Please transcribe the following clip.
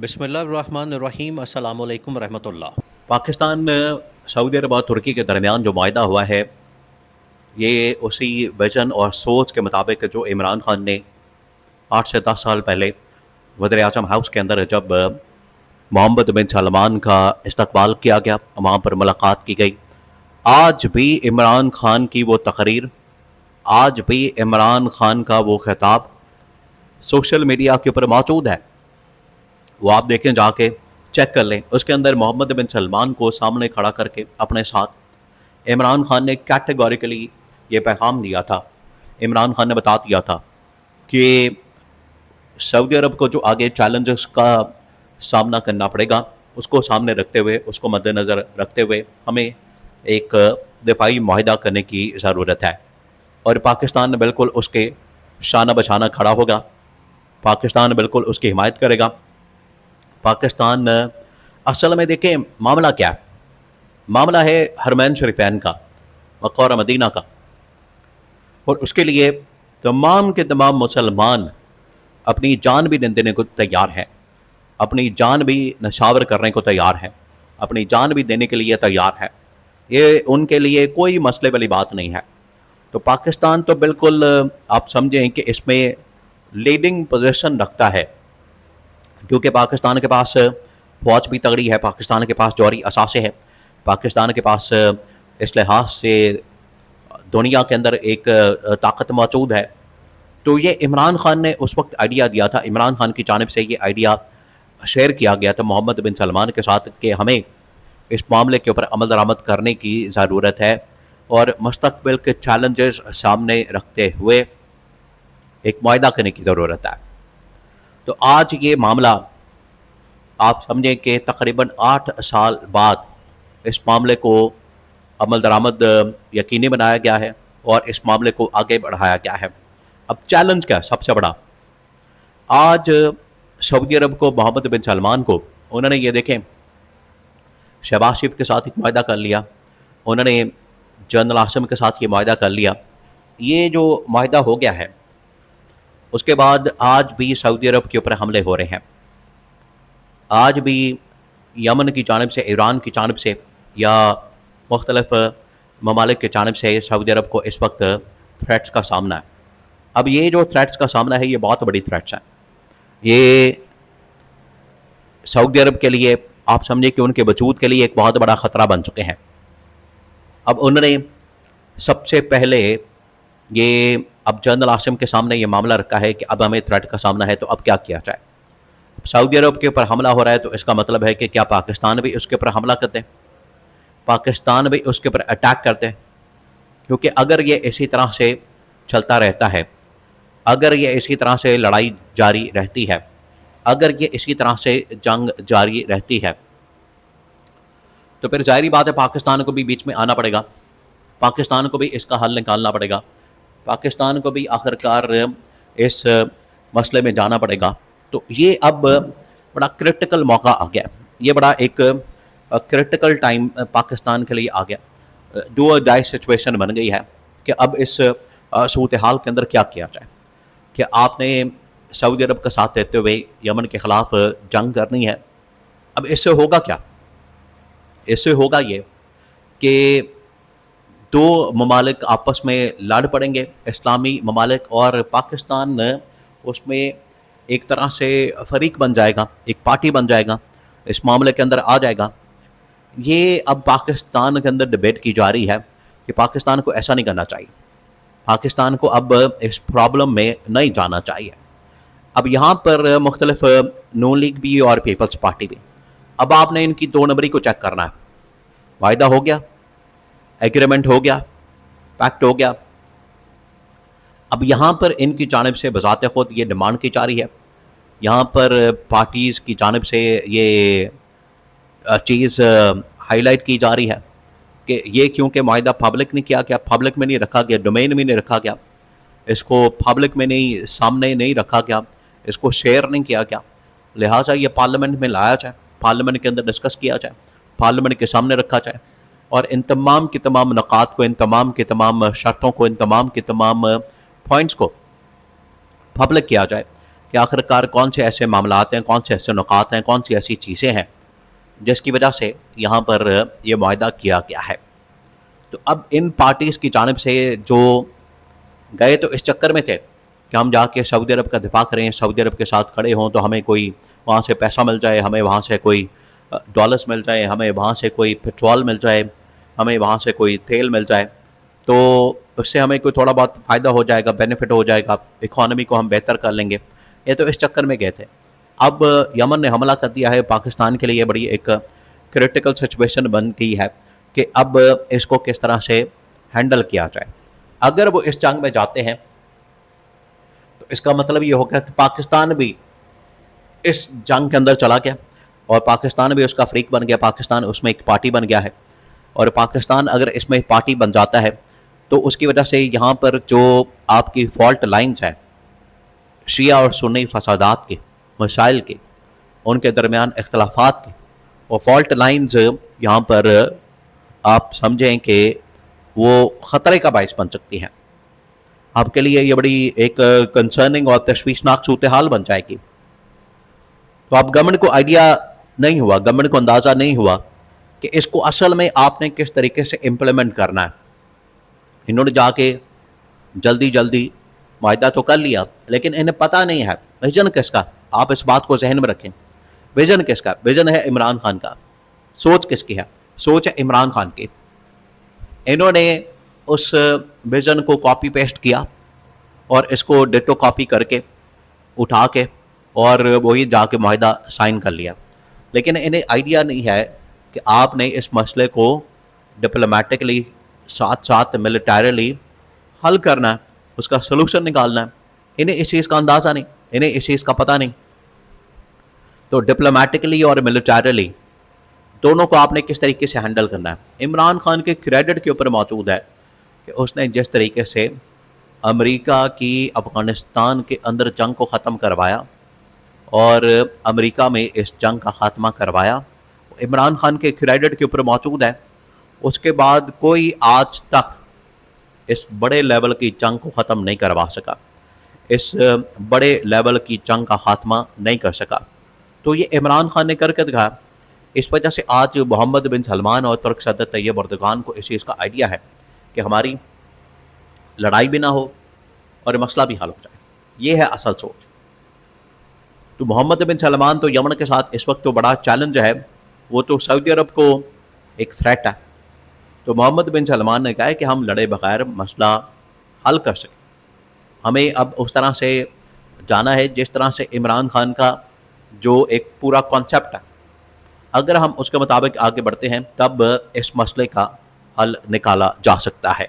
بسم اللہ الرحمن الرحیم، السلام علیکم ورحمۃ اللہ۔ پاکستان سعودی عرب اور ترکی کے درمیان جو معاہدہ ہوا ہے، یہ اسی ویژن اور سوچ کے مطابق جو عمران خان نے 8 سے 10 سال پہلے وزیر اعظم ہاؤس کے اندر جب محمد بن سلمان کا استقبال کیا گیا، وہاں پر ملاقات کی گئی، آج بھی عمران خان کی وہ تقریر، آج بھی عمران خان کا وہ خطاب سوشل میڈیا کے اوپر موجود ہے۔ وہ آپ دیکھیں، جا کے چیک کر لیں، اس کے اندر محمد بن سلمان کو سامنے کھڑا کر کے اپنے ساتھ عمران خان نے کیٹیگوریکلی یہ پیغام دیا تھا۔ عمران خان نے بتا دیا تھا کہ سعودی عرب کو جو آگے چیلنجز کا سامنا کرنا پڑے گا، اس کو سامنے رکھتے ہوئے، اس کو مد نظر رکھتے ہوئے ہمیں ایک دفاعی معاہدہ کرنے کی ضرورت ہے، اور پاکستان بالکل اس کے شانہ بشانہ کھڑا ہوگا، پاکستان بالکل اس کی حمایت کرے گا۔ پاکستان اصل میں دیکھیں معاملہ کیا ہے، معاملہ ہے حرمین شریفین کا، مکہ اور مدینہ کا، اور اس کے لیے تمام کے تمام مسلمان اپنی جان بھی دینے کو تیار ہیں، اپنی جان بھی نشاور کرنے کو تیار ہیں، اپنی جان بھی دینے کے لیے تیار ہے۔ یہ ان کے لیے کوئی مسئلے والی بات نہیں ہے۔ تو پاکستان تو بالکل آپ سمجھیں کہ اس میں لیڈنگ پوزیشن رکھتا ہے، کیونکہ پاکستان کے پاس فوج بھی تگڑی ہے، پاکستان کے پاس جوہری اثاثے ہے، پاکستان کے پاس اس لحاظ سے دنیا کے اندر ایک طاقت موجود ہے۔ تو یہ عمران خان نے اس وقت آئیڈیا دیا تھا، عمران خان کی جانب سے یہ آئیڈیا شیئر کیا گیا تھا محمد بن سلمان کے ساتھ کہ ہمیں اس معاملے کے اوپر عمل درآمد کرنے کی ضرورت ہے، اور مستقبل کے چیلنجز سامنے رکھتے ہوئے ایک معاہدہ کرنے کی ضرورت ہے۔ تو آج یہ معاملہ آپ سمجھیں کہ تقریباً 8 سال بعد اس معاملے کو عمل درآمد یقینی بنایا گیا ہے، اور اس معاملے کو آگے بڑھایا گیا ہے۔ اب چیلنج کیا ہے سب سے بڑا؟ آج سعودی عرب کو، محمد بن سلمان کو، انہوں نے یہ دیکھیں شہباز شریف کے ساتھ ایک معاہدہ کر لیا، انہوں نے جنرل عاصم کے ساتھ یہ معاہدہ کر لیا۔ یہ جو معاہدہ ہو گیا ہے، اس کے بعد آج بھی سعودی عرب کے اوپر حملے ہو رہے ہیں، آج بھی یمن کی جانب سے، ایران کی جانب سے، یا مختلف ممالک کی جانب سے سعودی عرب کو اس وقت تھریٹس کا سامنا ہے۔ اب یہ جو تھریٹس کا سامنا ہے، یہ بہت بڑی تھریٹس ہیں، یہ سعودی عرب کے لیے آپ سمجھیں کہ ان کے وجود کے لیے ایک بہت بڑا خطرہ بن چکے ہیں۔ اب انہوں نے سب سے پہلے یہ اب جنرل عاصم کے سامنے یہ معاملہ رکھا ہے کہ اب ہمیں تھریٹ کا سامنا ہے، تو اب کیا کیا جائے؟ سعودی عرب کے اوپر حملہ ہو رہا ہے، تو اس کا مطلب ہے کہ کیا پاکستان بھی اس کے اوپر حملہ کرتے ہیں، پاکستان بھی اس کے اوپر اٹیک کرتے ہیں؟ کیونکہ اگر یہ اسی طرح سے چلتا رہتا ہے، اگر یہ اسی طرح سے لڑائی جاری رہتی ہے، اگر یہ اسی طرح سے جنگ جاری رہتی ہے، تو پھر ظاہری بات ہے پاکستان کو بھی بیچ میں آنا پڑے گا، پاکستان کو بھی اس کا حل نکالنا پڑے گا، پاکستان کو بھی آخرکار اس مسئلے میں جانا پڑے گا۔ تو یہ اب بڑا کرٹیکل موقع آ گیا، یہ بڑا ایک کرٹیکل ٹائم پاکستان کے لیے آ گیا، ڈو اور ڈائی سچویشن بن گئی ہے کہ اب اس صورتحال کے اندر کیا کیا جائے، کہ آپ نے سعودی عرب کا ساتھ دیتے ہوئے یمن کے خلاف جنگ کرنی ہے۔ اب اس سے ہوگا کیا؟ اس سے ہوگا یہ کہ دو ممالک آپس میں لڑ پڑیں گے، اسلامی ممالک، اور پاکستان اس میں ایک طرح سے فریق بن جائے گا، ایک پارٹی بن جائے گا، اس معاملے کے اندر آ جائے گا۔ یہ اب پاکستان کے اندر ڈیبیٹ کی جا رہی ہے کہ پاکستان کو ایسا نہیں کرنا چاہیے، پاکستان کو اب اس پرابلم میں نہیں جانا چاہیے۔ اب یہاں پر مختلف نون لیگ بھی اور پیپلز پارٹی بھی، اب آپ نے ان کی 2 نمبری کو چیک کرنا ہے۔ معاہدہ ہو گیا، ایگریمنٹ ہو گیا، پیکٹ ہو گیا، اب یہاں پر ان کی جانب سے بذات خود یہ ڈیمانڈ کی جا رہی ہے، یہاں پر پارٹیز کی جانب سے یہ چیز ہائی لائٹ کی جا رہی ہے کہ یہ کیونکہ معاہدہ پبلک نہیں کیا گیا، پبلک میں نہیں رکھا گیا، ڈومین میں نہیں رکھا گیا، اس کو پبلک میں نہیں، سامنے نہیں رکھا گیا، اس کو شیئر نہیں کیا گیا، لہٰذا یہ پارلیمنٹ میں لایا جائے، پارلیمنٹ کے اندر ڈسکس کیا جائے، پارلیمنٹ کے سامنے رکھا جائے، اور ان تمام کے تمام نکات کو، ان تمام کے تمام شرطوں کو، ان تمام کے تمام پوائنٹس کو پبلک کیا جائے، کہ آخرکار کون سے ایسے معاملات ہیں, کون سے ایسے نکات ہیں, کون سی ایسی چیزیں ہیں جس کی وجہ سے یہاں پر یہ معاہدہ کیا گیا ہے. تو اب ان پارٹیز کی جانب سے جو گئے تو اس چکر میں تھے کہ ہم جا کے سعودی عرب کا دفاع کریں, سعودی عرب کے ساتھ کھڑے ہوں تو ہمیں کوئی وہاں سے پیسہ مل جائے, ہمیں وہاں سے کوئی ڈالرز مل جائے, ہمیں وہاں سے کوئی پیٹرول مل جائے, ہمیں وہاں سے کوئی تیل مل جائے, تو اس سے ہمیں کوئی تھوڑا بہت فائدہ ہو جائے گا, بینیفٹ ہو جائے گا, اکانومی کو ہم بہتر کر لیں گے. یہ تو اس چکر میں گئے تھے. اب یمن نے حملہ کر دیا ہے, پاکستان کے لیے بڑی ایک کرٹیکل سچویشن بن گئی ہے کہ اب اس کو کس طرح سے ہینڈل کیا جائے. اگر وہ اس جنگ میں جاتے ہیں تو اس کا مطلب یہ ہوگا کہ پاکستان بھی اس جنگ کے اندر چلا گیا اور پاکستان بھی اس کا فریق بن گیا, پاکستان اس میں ایک پارٹی بن گیا ہے. اور پاکستان اگر اس میں پارٹی بن جاتا ہے تو اس کی وجہ سے یہاں پر جو آپ کی فالٹ لائنز ہیں شیعہ اور سنی فسادات کے مسائل کے, ان کے درمیان اختلافات کے, وہ فالٹ لائنز یہاں پر آپ سمجھیں کہ وہ خطرے کا باعث بن سکتی ہیں. آپ کے لیے یہ بڑی ایک کنسرننگ اور تشویشناک صورتحال بن جائے گی. تو اب گورنمنٹ کو آئیڈیا نہیں ہوا, گورنمنٹ کو اندازہ نہیں ہوا کہ اس کو اصل میں آپ نے کس طریقے سے امپلیمنٹ کرنا ہے. انہوں نے جا کے جلدی معاہدہ تو کر لیا, لیکن انہیں پتہ نہیں ہے ویژن کس کا. آپ اس بات کو ذہن میں رکھیں, ویژن کس کا؟ ویژن ہے عمران خان کا. سوچ کس کی ہے؟ سوچ ہے عمران خان کی. انہوں نے اس ویژن کو کاپی پیسٹ کیا اور اس کو ڈیٹو کاپی کر کے اٹھا کے اور وہی جا کے معاہدہ سائن کر لیا. لیکن انہیں آئیڈیا نہیں ہے کہ آپ نے اس مسئلے کو ڈپلومیٹکلی ساتھ ساتھ ملیٹریلی حل کرنا ہے, اس کا سلوشن نکالنا ہے. انہیں اس چیز کا اندازہ نہیں, انہیں اس چیز کا پتہ نہیں. تو ڈپلومیٹکلی اور ملیٹریلی دونوں کو آپ نے کس طریقے سے ہینڈل کرنا ہے. عمران خان کے کریڈٹ کے اوپر موجود ہے کہ اس نے جس طریقے سے امریکہ کی افغانستان کے اندر جنگ کو ختم کروایا اور امریکہ میں اس جنگ کا خاتمہ کروایا, عمران خان کے کریڈٹ کے اوپر موجود ہے. اس کے بعد کوئی آج تک اس بڑے لیول کی جنگ کو ختم نہیں کروا سکا, اس بڑے لیول کی جنگ کا خاتمہ نہیں کر سکا. تو یہ عمران خان نے کر کے دکھایا. اس وجہ سے آج محمد بن سلمان اور ترک صدر طیب اردوغان کو اس چیز کا آئیڈیا ہے کہ ہماری لڑائی بھی نہ ہو اور مسئلہ بھی حل ہو جائے. یہ ہے اصل سوچ. تو محمد بن سلمان تو یمن کے ساتھ اس وقت تو بڑا چیلنج ہے, وہ تو سعودی عرب کو ایک تھریٹ ہے. تو محمد بن سلمان نے کہا ہے کہ ہم لڑے بغیر مسئلہ حل کر سکیں. ہمیں اب اس طرح سے جانا ہے جس طرح سے عمران خان کا جو ایک پورا کانسیپٹ ہے, اگر ہم اس کے مطابق آگے بڑھتے ہیں تب اس مسئلے کا حل نکالا جا سکتا ہے.